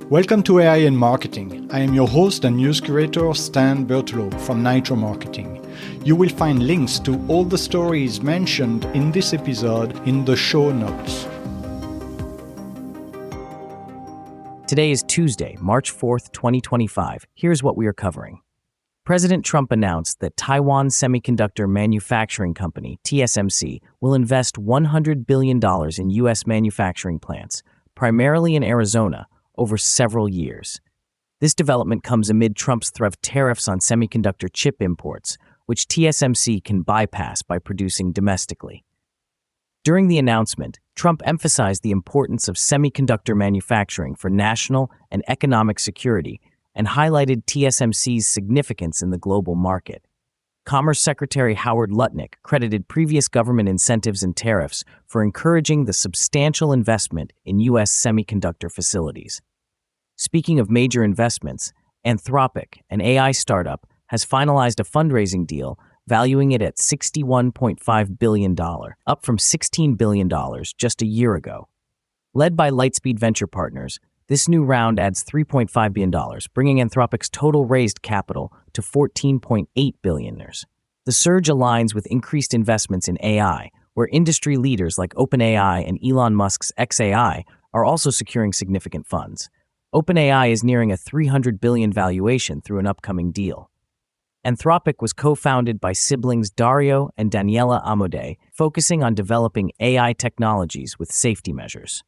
Welcome to AI in Marketing. I am your host and news curator, Stan Berteloot from Nitro Marketing. You will find links to all the stories mentioned in this episode in the show notes. Today is Tuesday, March 4th, 2025. Here's what we are covering. President Trump announced that Taiwan Semiconductor Manufacturing Company, TSMC, will invest $100 billion in U.S. manufacturing plants, primarily in Arizona, over several years. This development comes amid Trump's threat of tariffs on semiconductor chip imports, which TSMC can bypass by producing domestically. During the announcement, Trump emphasized the importance of semiconductor manufacturing for national and economic security and highlighted TSMC's significance in the global market. Commerce Secretary Howard Lutnick credited previous government incentives and tariffs for encouraging the substantial investment in U.S. semiconductor facilities. Speaking of major investments, Anthropic, an AI startup, has finalized a fundraising deal valuing it at $61.5 billion, up from $16 billion just a year ago. Led by Lightspeed Venture Partners, this new round adds $3.5 billion, bringing Anthropic's total raised capital to $14.8 billion. The surge aligns with increased investments in AI, where industry leaders like OpenAI and Elon Musk's xAI are also securing significant funds. OpenAI is nearing a $300 billion valuation through an upcoming deal. Anthropic was co-founded by siblings Dario and Daniela Amodei, focusing on developing AI technologies with safety measures.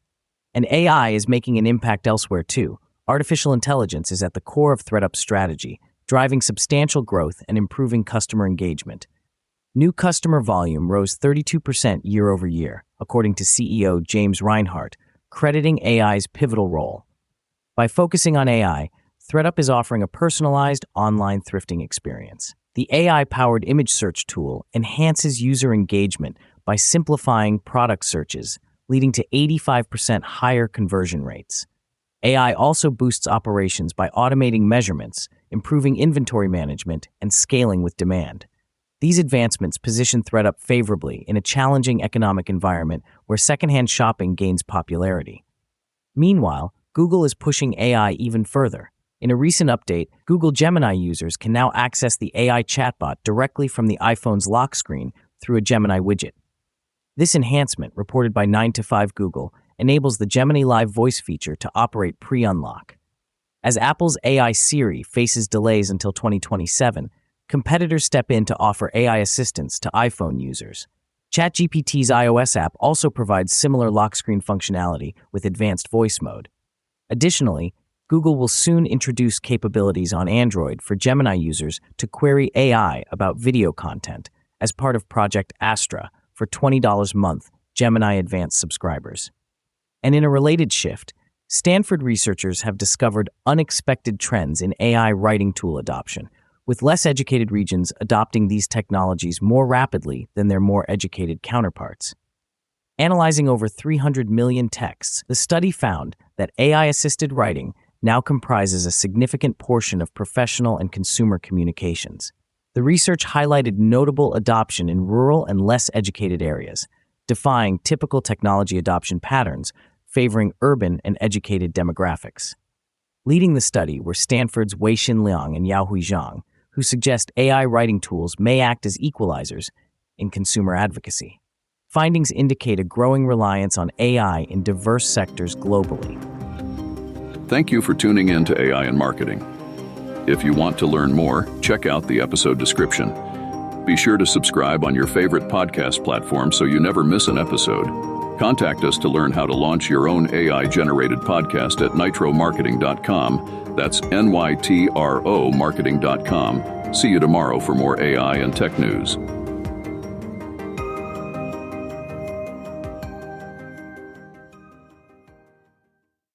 And AI is making an impact elsewhere too. Artificial intelligence is at the core of ThredUp's strategy, driving substantial growth and improving customer engagement. New customer volume rose 32% year over year, according to CEO James Reinhart, crediting AI's pivotal role. By focusing on AI, ThredUp is offering a personalized online thrifting experience. The AI-powered image search tool enhances user engagement by simplifying product searches, leading to 85% higher conversion rates. AI also boosts operations by automating measurements, improving inventory management, and scaling with demand. These advancements position ThredUp favorably in a challenging economic environment where secondhand shopping gains popularity. Meanwhile, Google is pushing AI even further. In a recent update, Google Gemini users can now access the AI chatbot directly from the iPhone's lock screen through a Gemini widget. This enhancement, reported by 9to5 Google, enables the Gemini Live voice feature to operate pre-unlock. As Apple's AI Siri faces delays until 2027, competitors step in to offer AI assistance to iPhone users. ChatGPT's iOS app also provides similar lock screen functionality with advanced voice mode. Additionally, Google will soon introduce capabilities on Android for Gemini users to query AI about video content as part of Project Astra for $20 a month Gemini Advanced subscribers. And in a related shift, Stanford researchers have discovered unexpected trends in AI writing tool adoption, with less educated regions adopting these technologies more rapidly than their more educated counterparts. Analyzing over 300 million texts, the study found that AI-assisted writing now comprises a significant portion of professional and consumer communications. The research highlighted notable adoption in rural and less educated areas, defying typical technology adoption patterns, favoring urban and educated demographics. Leading the study were Stanford's Weixin Liang and Yaohui Zhang, who suggest AI writing tools may act as equalizers in consumer advocacy. Findings indicate a growing reliance on AI in diverse sectors globally. Thank you for tuning in to AI in Marketing. If you want to learn more, check out the episode description. Be sure to subscribe on your favorite podcast platform so you never miss an episode. Contact us to learn how to launch your own AI-generated podcast at nitromarketing.com. That's NYTRO marketing.com. See you tomorrow for more AI and tech news.